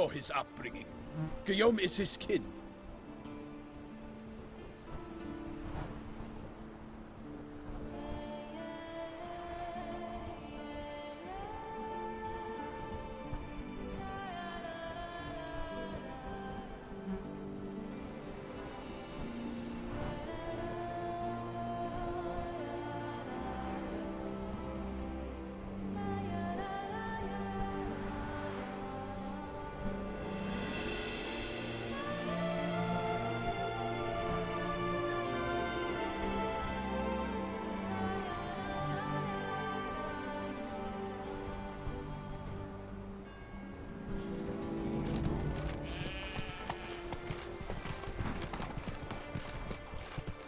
for his upbringing. Guillaume is his kin.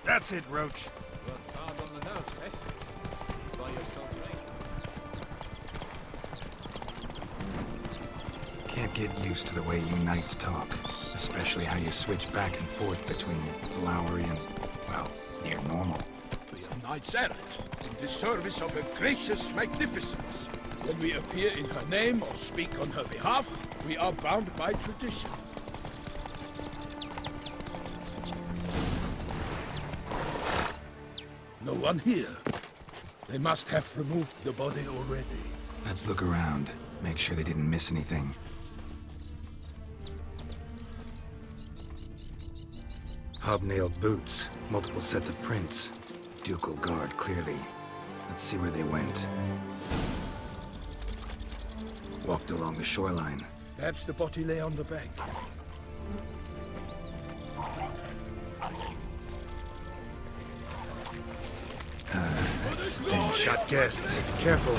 That's it, Roach. Worked hard on the nerves, eh? That's why you're so frank. Can't get used to the way you knights talk. Especially how you switch back and forth between flowery and, well, near normal. We are knights errant, in the service of her gracious magnificence. When we appear in her name or speak on her behalf, we are bound by tradition. No one here. They must have removed the body already. Let's look around. Make sure they didn't miss anything. Hobnailed boots, multiple sets of prints. Ducal guard, clearly. Let's see where they went. Walked along the shoreline. Perhaps the body lay on the bank. That stench. Got guests. Careful.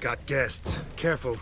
Got guests. Careful.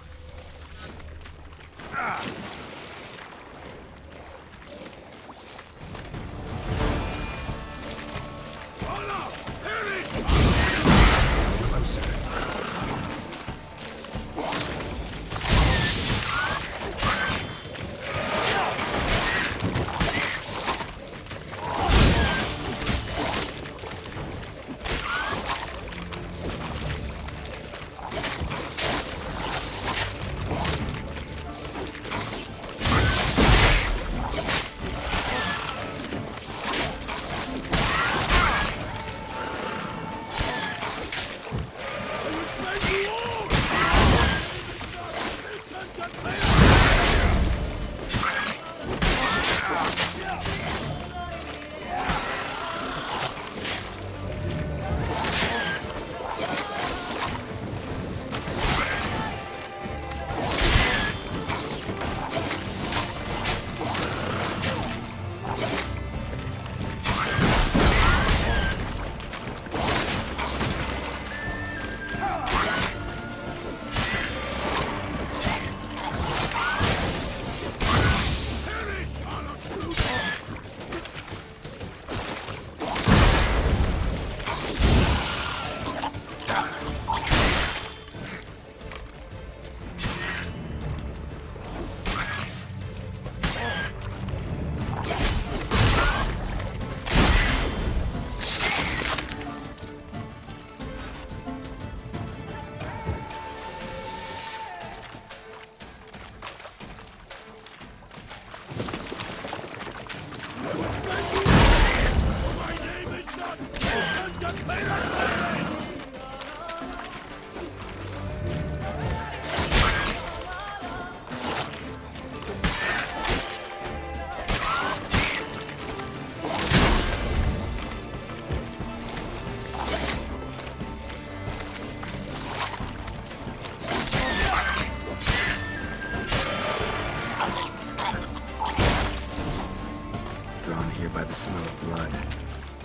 here by the smell of blood.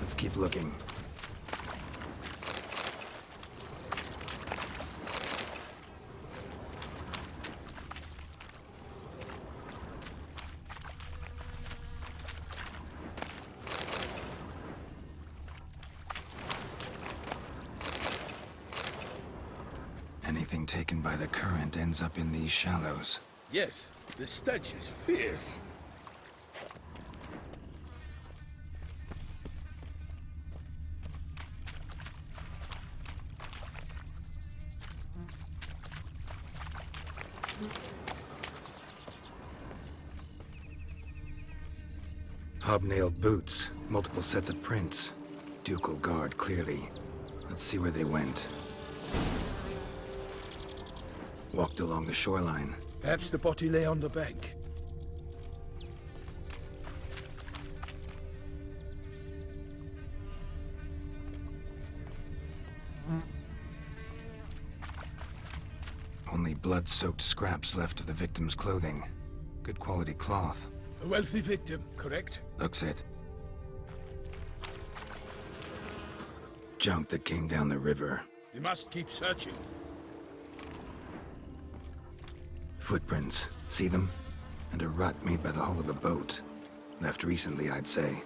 Let's keep looking. Anything taken by the current ends up in these shallows. Yes, the stench is fierce. Hobnailed boots, multiple sets of prints. Ducal guard, clearly. Let's see where they went. Walked along the shoreline. Perhaps the body lay on the bank. Only blood-soaked scraps left of the victim's clothing. Good quality cloth. A wealthy victim, correct? Looks it. Junk that came down the river. We must keep searching. Footprints. See them? And a rut made by the hull of a boat. Left recently, I'd say.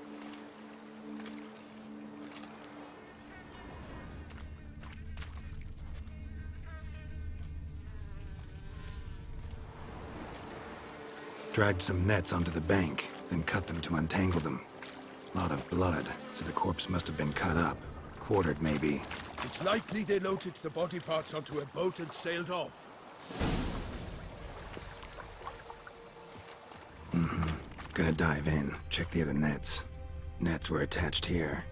Dragged some nets onto the bank, then cut them to untangle them. Lot of blood, so the corpse must have been cut up. Quartered, maybe. It's likely they loaded the body parts onto a boat and sailed off. Gonna dive in, check the other nets. Nets were attached here.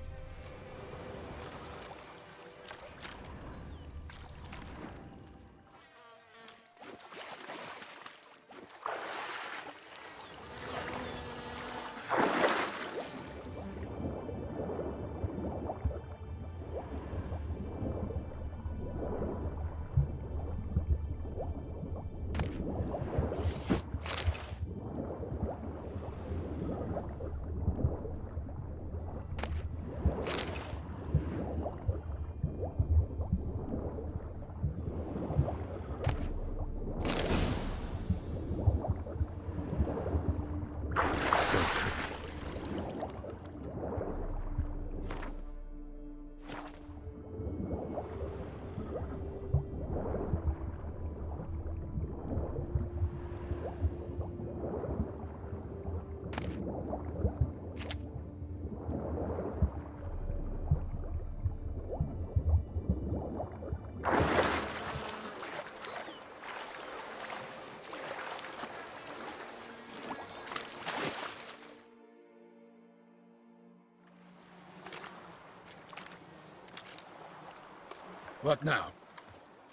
What now?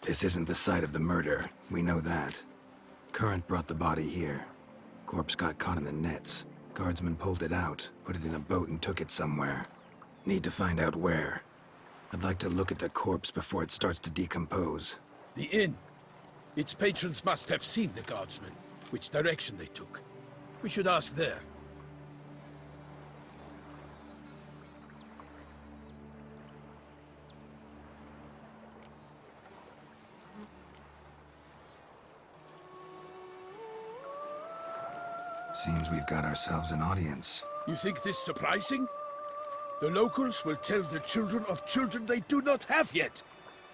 This isn't the site of the murder. We know that. Current brought the body here. Corpse got caught in the nets. Guardsmen pulled it out, put it in a boat and took it somewhere. Need to find out where. I'd like to look at the corpse before it starts to decompose. The inn. Its patrons must have seen the guardsmen, which direction they took. We should ask there. Seems we've got ourselves an audience. You think this surprising? The locals will tell the children of children they do not have yet,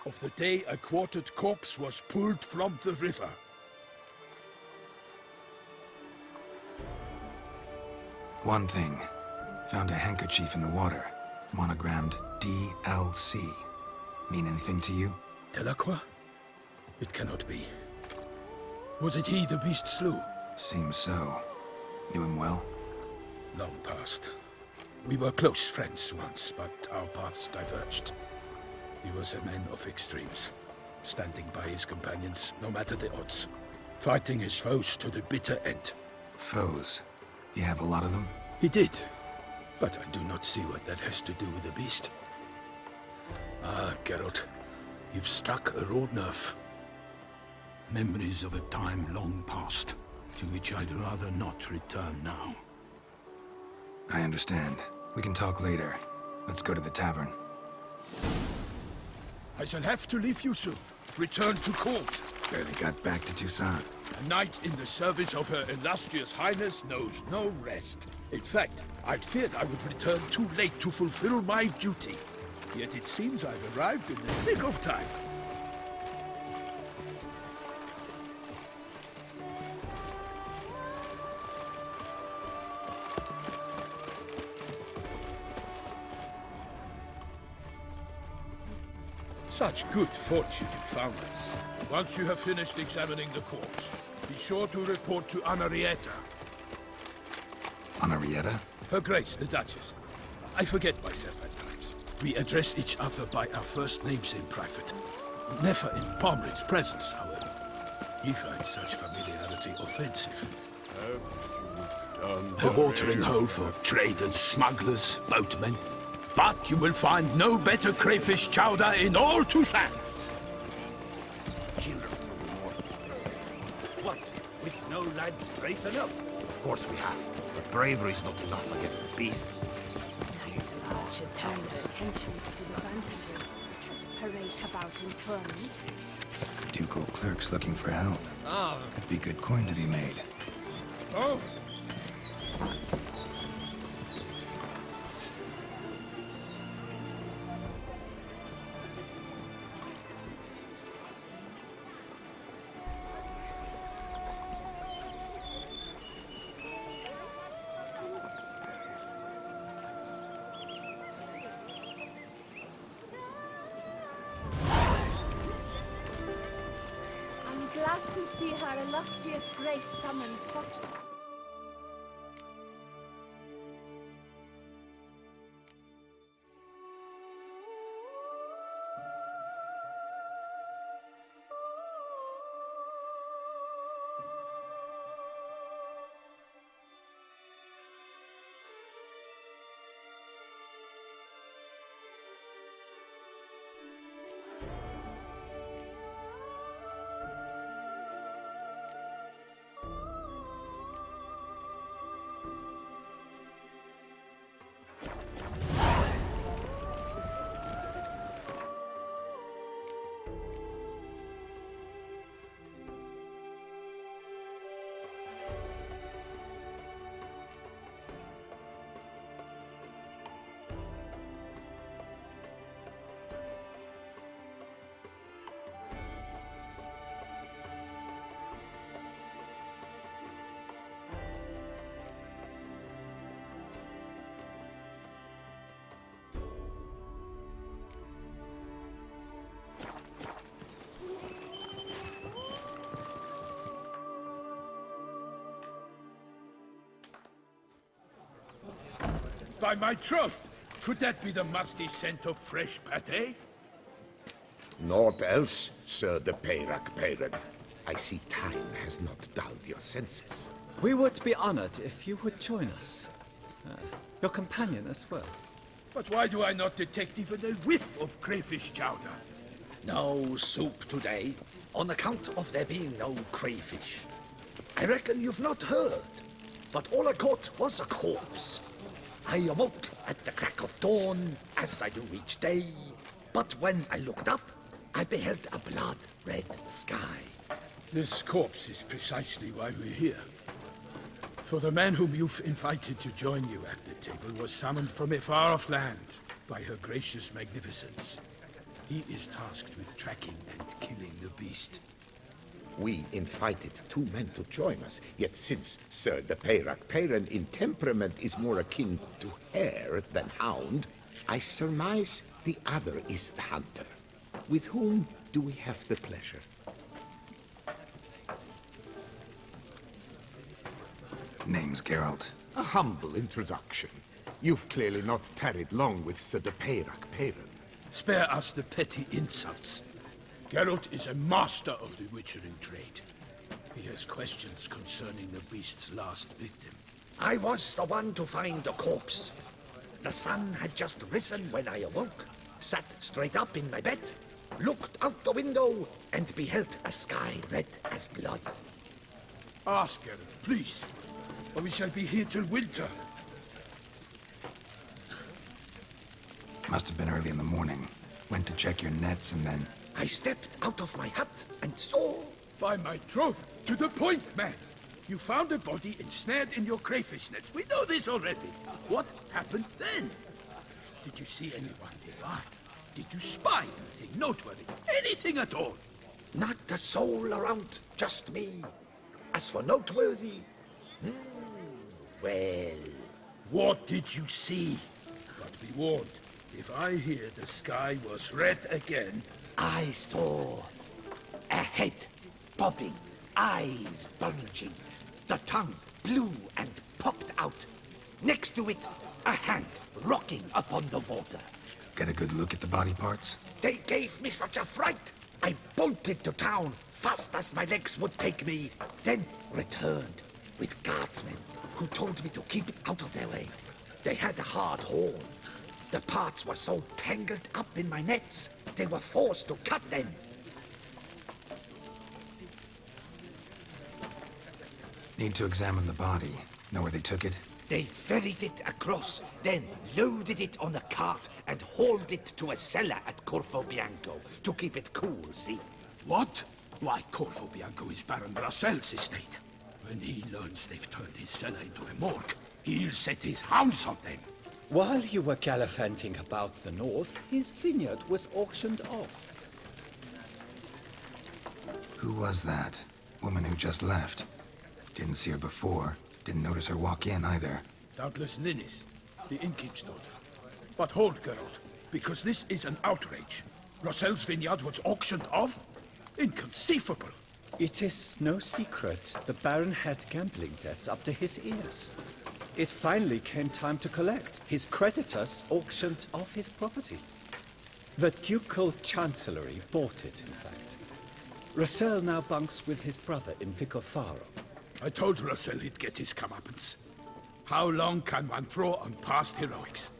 of the day a quartered corpse was pulled from the river. One thing. Found a handkerchief in the water. Monogrammed DLC. Mean anything to you? Delacroix? It cannot be. Was it he the beast slew? Seems so. Knew him well? Long past. We were close friends once, but our paths diverged. He was a man of extremes, standing by his companions, no matter the odds. Fighting his foes to the bitter end. Foes? You have a lot of them? He did, but I do not see what that has to do with the beast. Ah, Geralt, you've struck a raw nerve. Memories of a time long past, to which I'd rather not return now. I understand. We can talk later. Let's go to the tavern. I shall have to leave you soon. Return to court. Barely got back to Toussaint. A knight in the service of Her Illustrious Highness knows no rest. In fact, I'd feared I would return too late to fulfill my duty. Yet it seems I've arrived in the nick of time. Such good fortune you found us. Once you have finished examining the corpse, be sure to report to Anarietta. Anarietta? Her Grace, the Duchess. I forget myself at times. We address each other by our first names in private. Never in Pomrick's presence, however. He finds such familiarity offensive. A watering hole for traders, smugglers, boatmen. But you will find no better crayfish chowder in all Toussaint. What? With no lads brave enough? Of course we have. But bravery's not enough against the beast. Knights of ours should turn their attentions to the vantages, not parade about in turns. Ducal clerk's looking for help. Ah, Could be good coin to be made. Oh, I'm glad to see her illustrious grace summon such... by my troth! Could that be the musty scent of fresh pâté? Naught else, Sir de Peyrac Peyran. I see time has not dulled your senses. We would be honored if you would join us. Your companion as well. But why do I not detect even a whiff of crayfish chowder? No soup today, on account of there being no crayfish. I reckon you've not heard, but all I caught was a corpse. I awoke at the crack of dawn, as I do each day, but when I looked up, I beheld a blood-red sky. This corpse is precisely why we're here. For the man whom you've invited to join you at the table was summoned from a far-off land by her gracious magnificence. He is tasked with tracking and killing the beast. We invited two men to join us, yet since Sir de Peyrac Peyran in temperament is more akin to hare than hound, I surmise the other is the hunter. With whom do we have the pleasure? Name's Geralt. A humble introduction. You've clearly not tarried long with Sir de Peyrac Peyran. Spare us the petty insults. Geralt is a master of the witchering trade. He has questions concerning the beast's last victim. I was the one to find the corpse. The sun had just risen when I awoke, sat straight up in my bed, looked out the window, and beheld a sky red as blood. Ask Geralt, please, or we shall be here till winter. Must have been early in the morning. Went to check your nets and then... I stepped out of my hut and saw... By my troth, to the point, man. You found a body ensnared in your crayfish nets. We know this already. What happened then? Did you see anyone nearby? Did you spy anything noteworthy? Anything at all? Not a soul around, just me. As for noteworthy... well... What did you see? But be warned, if I hear the sky was red again... I saw a head bobbing, eyes bulging, the tongue blue and popped out. Next to it, a hand rocking upon the water. Get a good look at the body parts? They gave me such a fright. I bolted to town fast as my legs would take me, then returned with guardsmen who told me to keep out of their way. They had a hard haul. The parts were so tangled up in my nets, they were forced to cut them. Need to examine the body. Know where they took it? They ferried it across, then loaded it on a cart and hauled it to a cellar at Corvo Bianco to keep it cool, see? What? Why, Corvo Bianco is Baron Russell's estate. When he learns they've turned his cellar into a morgue, he'll set his hounds on them. While you were gallivanting about the north, his vineyard was auctioned off. Who was that? Woman who just left. Didn't see her before. Didn't notice her walk in either. Doubtless Linnis, the innkeep's daughter. But hold, Geralt, because this is an outrage. Russell's vineyard was auctioned off? Inconceivable! It is no secret the Baron had gambling debts up to his ears. It finally came time to collect. His creditors auctioned off his property. The Ducal Chancellery bought it, in fact. Russell now bunks with his brother in Vicofaro. I told Russell he'd get his comeuppance. How long can one throw on past heroics?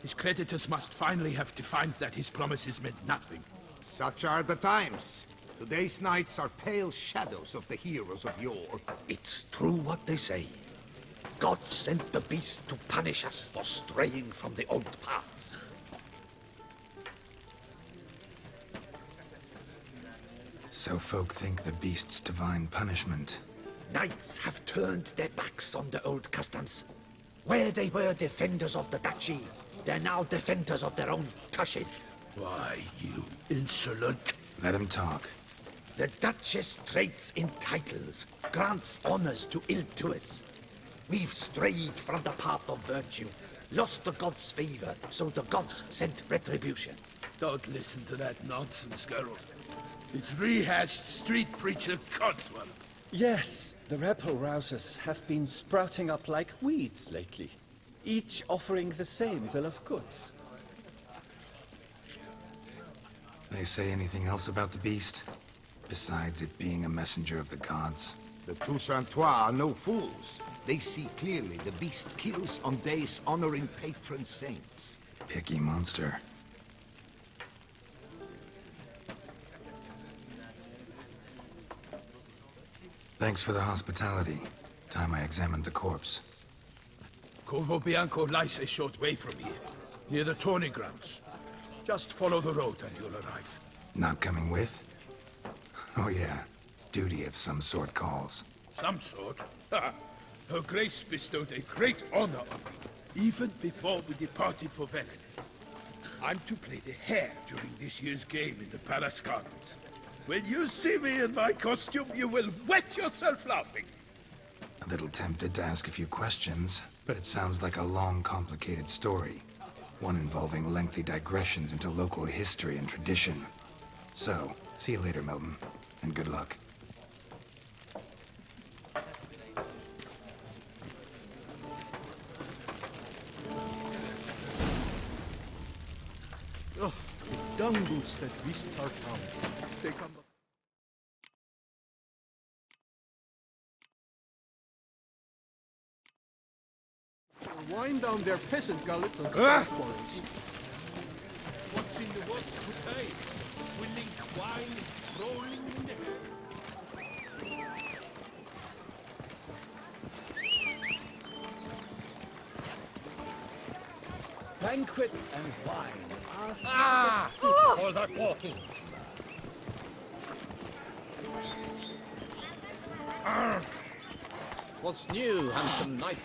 His creditors must finally have defined that his promises meant nothing. Such are the times. Today's knights are pale shadows of the heroes of yore. It's true what they say. God sent the beast to punish us for straying from the old paths. So folk think the beast's divine punishment. Knights have turned their backs on the old customs. Where they were defenders of the duchy, they're now defenders of their own tushes. Why, you insolent... Let him talk. The Duchess trades in titles, grants honors to ill-doers. We've strayed from the path of virtue, lost the gods' favor, so the gods sent retribution. Don't listen to that nonsense, Geralt. It's rehashed street preacher codswallop. Yes, the rebel-rousers have been sprouting up like weeds lately, each offering the same bill of goods. They say anything else about the beast? Besides it being a messenger of the gods? The Toussaintois are no fools. They see clearly the beast kills on days honoring patron saints. Picky monster. Thanks for the hospitality. Time I examined the corpse. Corvo Bianco lies a short way from here, near the tourney grounds. Just follow the road and you'll arrive. Not coming with? Oh yeah, duty of some sort calls. Some sort? Ha! Her Grace bestowed a great honor on me, even before we departed for Velen. I'm to play the hare during this year's game in the palace gardens. When you see me in my costume, you will wet yourself laughing. A little tempted to ask a few questions, but it sounds like a long, complicated story. One involving lengthy digressions into local history and tradition. So, see you later, Milton, and good luck. Ugh, the dung boots that visit our town. They come... Wind down their peasant gullets and start quarrels. What's in the works today? Swilling wine, rolling in the air. Banquets and wine are Hold that walking. What's new, handsome knight?